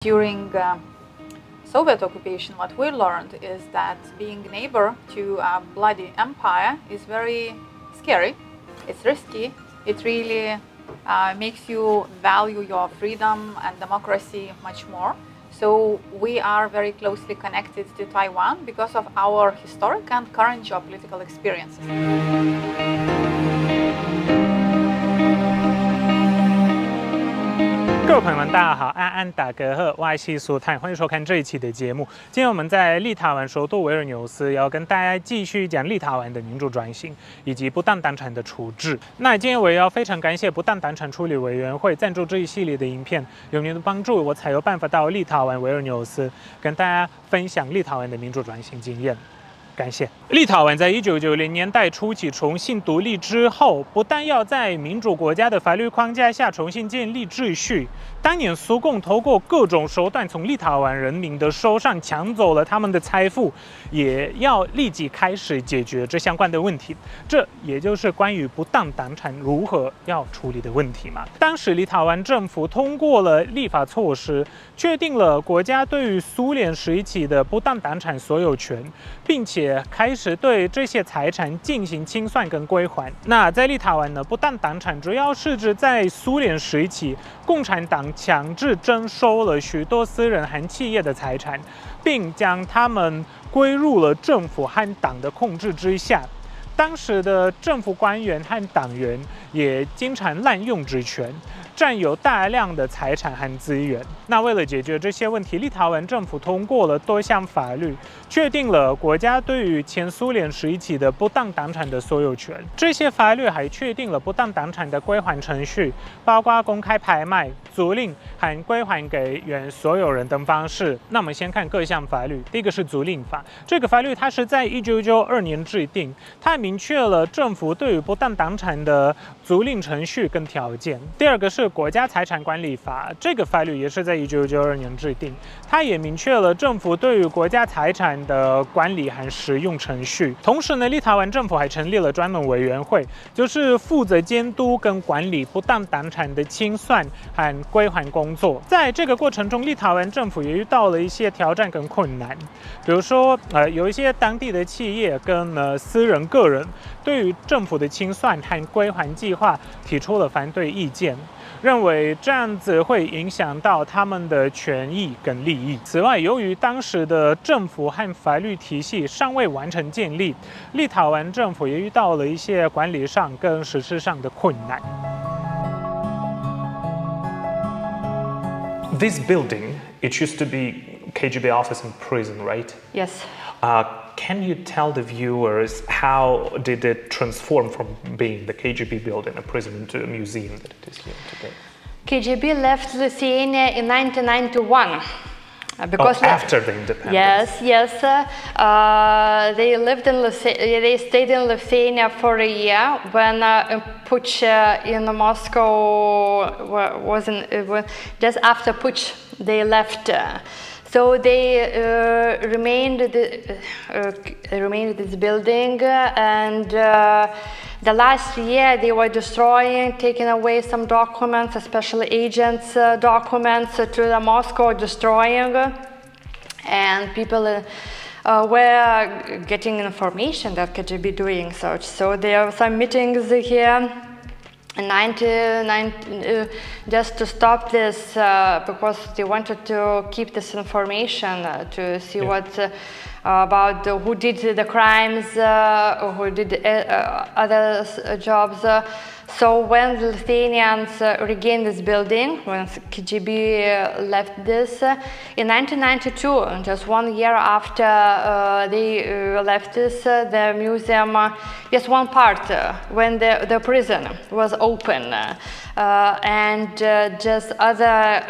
During Soviet occupation, what we learned is that being neighbor to a bloody empire is very scary. It's risky. It really makes you value your freedom and democracy much more. So we are very closely connected to Taiwan because of our historic and current geopolitical experiences. 各位朋友们，大家好，安打格赫，我是苏泰，欢迎收看这一期的节目。今天我们在立陶宛首都维尔纽斯，要跟大家继续讲立陶宛的民主转型以及不当党产的处置。那今天我也要非常感谢不当党产处理委员会赞助这一系列的影片，有您的帮助，我才有办法到立陶宛维尔纽斯跟大家分享立陶宛的民主转型经验。 感谢。立陶宛在1990年代初期重新独立之后，不但要在民主国家的法律框架下重新建立秩序，当年苏共透过各种手段从立陶宛人民的手上抢走了他们的财富，也要立即开始解决这相关的问题。这也就是关于不当党产如何要处理的问题嘛。当时立陶宛政府通过了立法措施，确定了国家对于苏联时期的不当党产所有权，并且 开始对这些财产进行清算跟归还。那在立陶宛呢，不当党产主要是指在苏联时期，共产党强制征收了许多私人和企业的财产，并将他们归入了政府和党的控制之下。 当时的政府官员和党员也经常滥用职权，占有大量的财产和资源。那为了解决这些问题，立陶宛政府通过了多项法律，确定了国家对于前苏联时期的不当党产的所有权。这些法律还确定了不当党产的归还程序，包括公开拍卖、租赁和归还给原所有人等方式。那我们先看各项法律。第一个是租赁法，这个法律它是在1992年制定，它 明确了政府对于不当党产的租赁程序跟条件。第二个是国家财产管理法，这个法律也是在1992年制定，它也明确了政府对于国家财产的管理和使用程序。同时呢，立陶宛政府还成立了专门委员会，就是负责监督跟管理不当党产的清算和归还工作。在这个过程中，立陶宛政府也遇到了一些挑战跟困难，比如说有一些当地的企业跟私人个人 对于政府的清算和归还计划提出了反对意见，认为这样子会影响到他们的权益跟利益。此外，由于当时的政府和法律体系尚未完成建立，立陶宛政府也遇到了一些管理上跟实施上的困难。 This building, it used to be KGB office and prison, right? Yes. Can you tell the viewers how did it transform from being the KGB building, a prison, into a museum that it is here today? KGB left Lithuania in 1991. Because after the independence. Yes. They lived in they stayed in Lithuania for a year when putsch in Moscow just after putsch they left. So they remained this building, and the last year they were destroying, taking away some documents, especially agents' documents to the Moscow, destroying, and people were getting information that KGB doing such. So there were some meetings here. In just to stop this, because they wanted to keep this information to see what about who did the crimes, who did other jobs. So when the Lithuanians regained this building, when KGB left this, in 1992, just 1 year after they left this, the museum, just one part, when the prison was open, and just other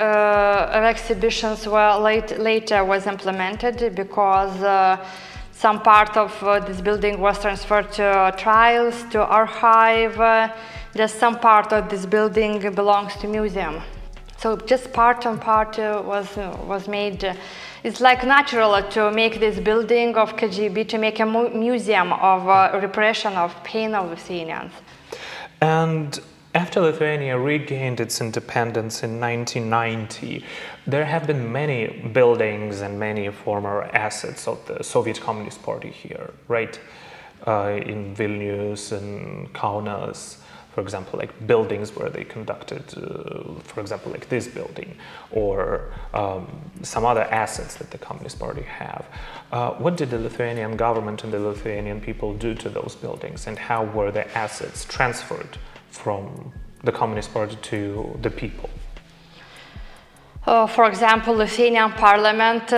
exhibitions were later was implemented because some part of this building was transferred to trials, to archive. Just some part of this building belongs to museum. So just part on part was made. It's like natural to make this building of KGB, to make a museum of repression of pain of Lithuanians. And After Lithuania regained its independence in 1990, there have been many buildings and many former assets of the Soviet Communist Party here, right? In Vilnius and Kaunas, for example, like buildings where they conducted, for example, like this building, or some other assets that the Communist Party have. What did the Lithuanian government and the Lithuanian people do to those buildings, and how were the assets transferred from the Communist Party to the people? For example, Lithuanian parliament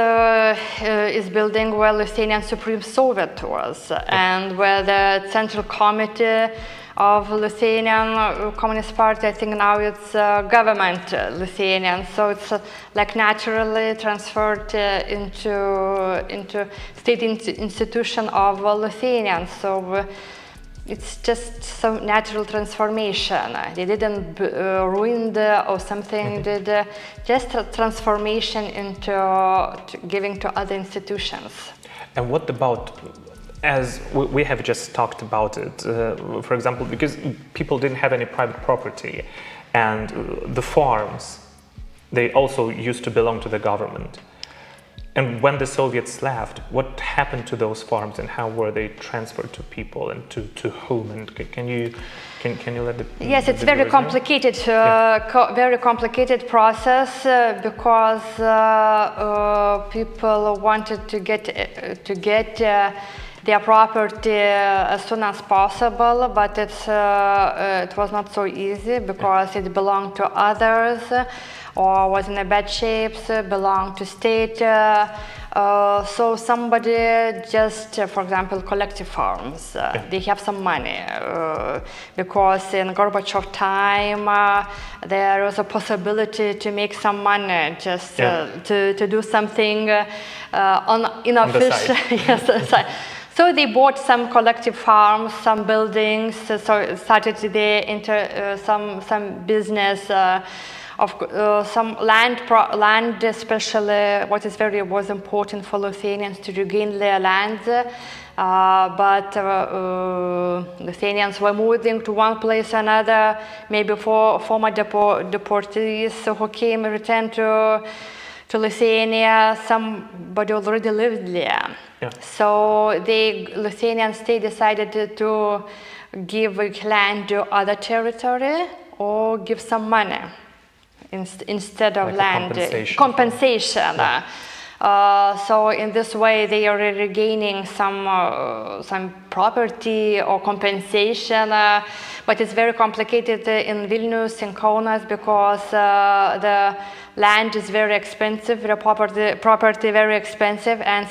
is building where Lithuanian Supreme Soviet was, and where the Central Committee of Lithuanian Communist Party, I think now it's government Lithuanian, so it's like naturally transferred into state institution of Lithuanian. So it's just some natural transformation. They didn't ruin or something. Did just a transformation into giving to other institutions. And what about, as we have just talked about it, for example, because people didn't have any private property, and the farms, they also used to belong to the government. And when the Soviets left, what happened to those farms, and how were they transferred to people, and to whom? And can you let the Yes, it's very complicated, very complicated process because people wanted to get their property as soon as possible, but it was not so easy because it belonged to others or was in a bad shape, belonged to state. So somebody just, for example, collective farms, they have some money because in Gorbachev time there was a possibility to make some money, just to do something unofficial. Yes. So they bought some collective farms, some buildings, so started some business of some land, especially what was important for Lithuanians to regain their land. But Lithuanians were moving to one place or another, maybe for former deportees who came and returned to Lithuania. Somebody already lived there. Yeah. So the Lithuanian state decided to give land to other territory or give some money instead of like land. Compensation. Yeah. So in this way they are regaining some property or compensation, but it's very complicated in Vilnius, in Kaunas, because the land is very expensive, the property very expensive, and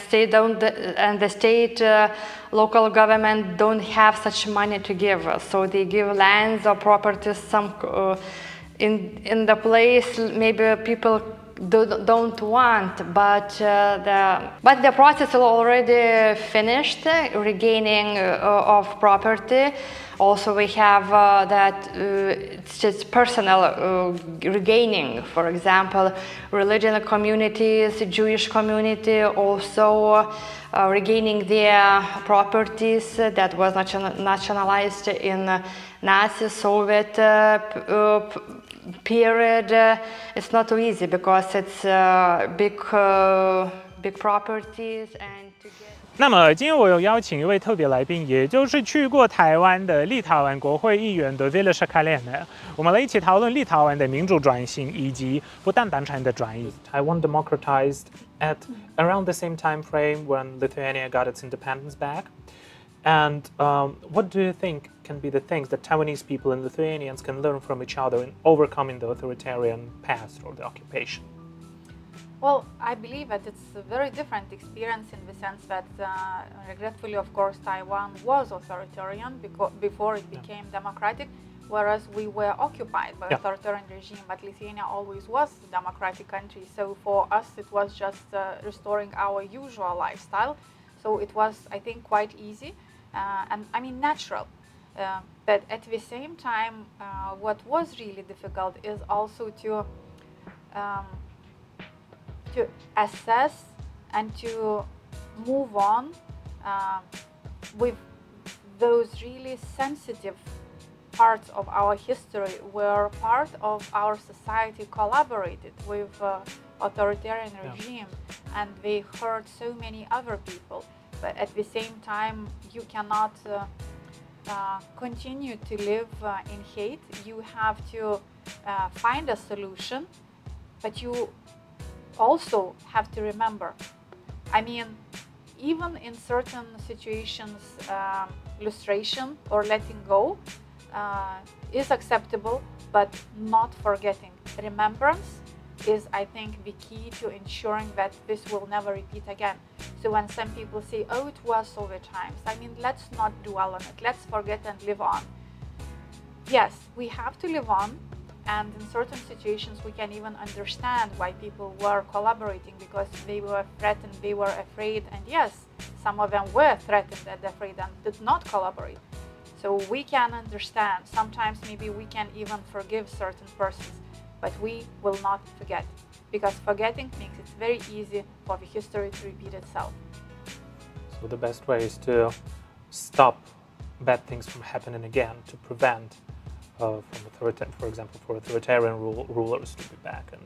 the state local government don't have such money to give. So they give lands or properties some in the place maybe people don't want, but the process is already finished, regaining of property. Also we have that it's just personal regaining, for example, religious communities, Jewish community also regaining their properties that was nationalized in Nazi Soviet period. It's not so easy because it's big properties and to get. 那么今天我有邀请一位特别来宾，也就是去过台湾的立陶宛国会议员的 Vilius Šakalienė。我们来一起讨论立陶宛的民主转型以及不当党产的转移。Taiwan democratized at around the same time frame when Lithuania got its independence back. And what do you think can be the things that Taiwanese people and Lithuanians can learn from each other in overcoming the authoritarian past or the occupation? Well, I believe that it's a very different experience in the sense that, regretfully, of course, Taiwan was authoritarian before it became democratic, whereas we were occupied by authoritarian regime, but Lithuania always was a democratic country. So for us, it was just restoring our usual lifestyle. So it was, I think, quite easy and, I mean, natural. But at the same time, what was really difficult is also to assess and to move on with those really sensitive parts of our history where part of our society collaborated with authoritarian regime, and they hurt so many other people. But at the same time, you cannot continue to live in hate. You have to find a solution, but you also have to remember. I mean, even in certain situations, lustration or letting go is acceptable, but not forgetting. Remembrance is, I think, the key to ensuring that this will never repeat again. So when some people say, oh, it was Soviet times, I mean, let's not dwell on it. Let's forget and live on. Yes, we have to live on. And in certain situations, we can even understand why people were collaborating, because they were threatened, they were afraid. And yes, some of them were threatened and afraid and did not collaborate. So we can understand. Sometimes maybe we can even forgive certain persons, but we will not forget, because forgetting makes it very easy for the history to repeat itself. So the best way is to stop bad things from happening again, to prevent for example, for authoritarian rulers to be back, and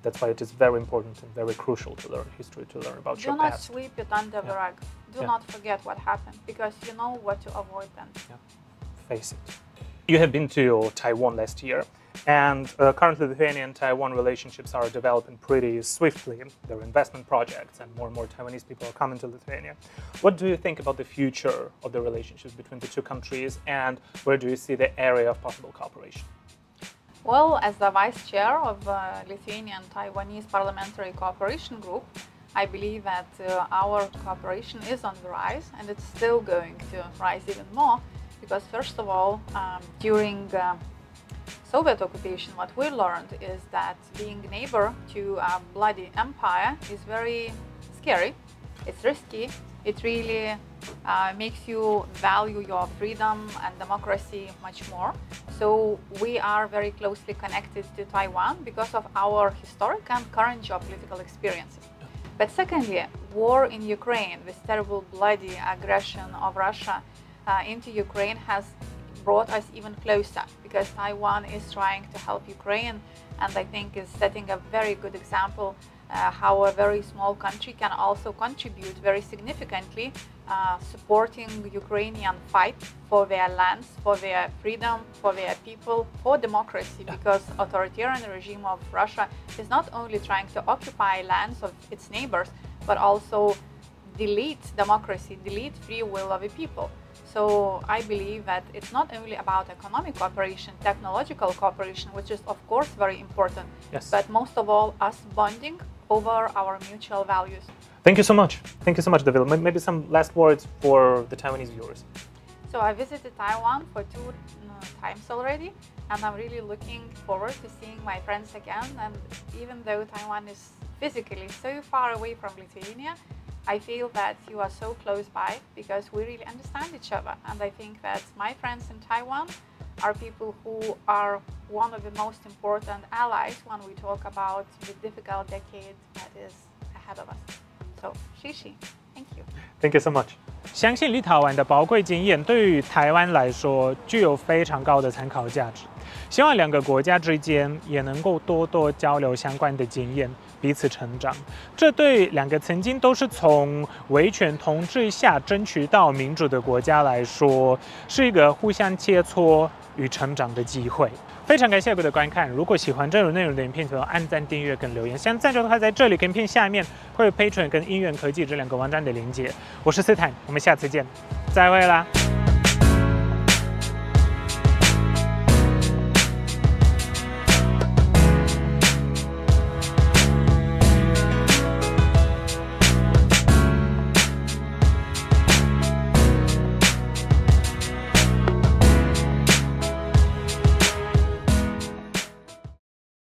that's why it is very important and very crucial to learn history, to learn about your past. Do not sweep it under the rug. Do not forget what happened, because you know what to avoid then. Yeah. Face it. You have been to Taiwan last year, and currently Lithuania and Taiwan relationships are developing pretty swiftly. There are investment projects, and more Taiwanese people are coming to Lithuania. What do you think about the future of the relationships between the two countries, and where do you see the area of possible cooperation? Well, as the vice chair of Lithuanian Taiwanese Parliamentary Cooperation Group, I believe that our cooperation is on the rise, and it's still going to rise even more, because first of all, during Soviet occupation, what we learned is that being neighbor to a bloody empire is very scary. It's risky. It really makes you value your freedom and democracy much more. So we are very closely connected to Taiwan because of our historic and current geopolitical experiences. But secondly, war in Ukraine, this terrible bloody aggression of Russia into Ukraine, has brought us even closer, because Taiwan is trying to help Ukraine, and I think is setting a very good example how a very small country can also contribute very significantly, supporting Ukrainian fight for their lands, for their freedom, for their people, for democracy, because authoritarian regime of Russia is not only trying to occupy lands of its neighbors, but also delete democracy, delete free will of the people. So I believe that it's not only about economic cooperation, technological cooperation, which is of course very important, but most of all us bonding over our mutual values. Thank you so much. Thank you so much, David. Maybe some last words for the Taiwanese viewers. So I visited Taiwan for 2 times already, and I'm really looking forward to seeing my friends again. And even though Taiwan is physically so far away from Lithuania, I feel that you are so close by, because we really understand each other. And I think that my friends in Taiwan are people who are one of the most important allies when we talk about the difficult decade that is ahead of us. So, Shishi, thank you. Thank you so much. 相信立陶宛的宝贵经验对于台湾来说具有非常高的参考价值。希望两个国家之间也能够多多交流相关的经验，彼此成长。这对两个曾经都是从威权统治下争取到民主的国家来说，是一个互相切磋与成长的机会。非常感谢各位的观看，如果喜欢这种内容的影片，请按赞、订阅跟留言。想赞助的话，在这里跟影片下面会有 Patron 跟应援科技这2个网站的连结。我是斯坦，我们下次见，再会啦。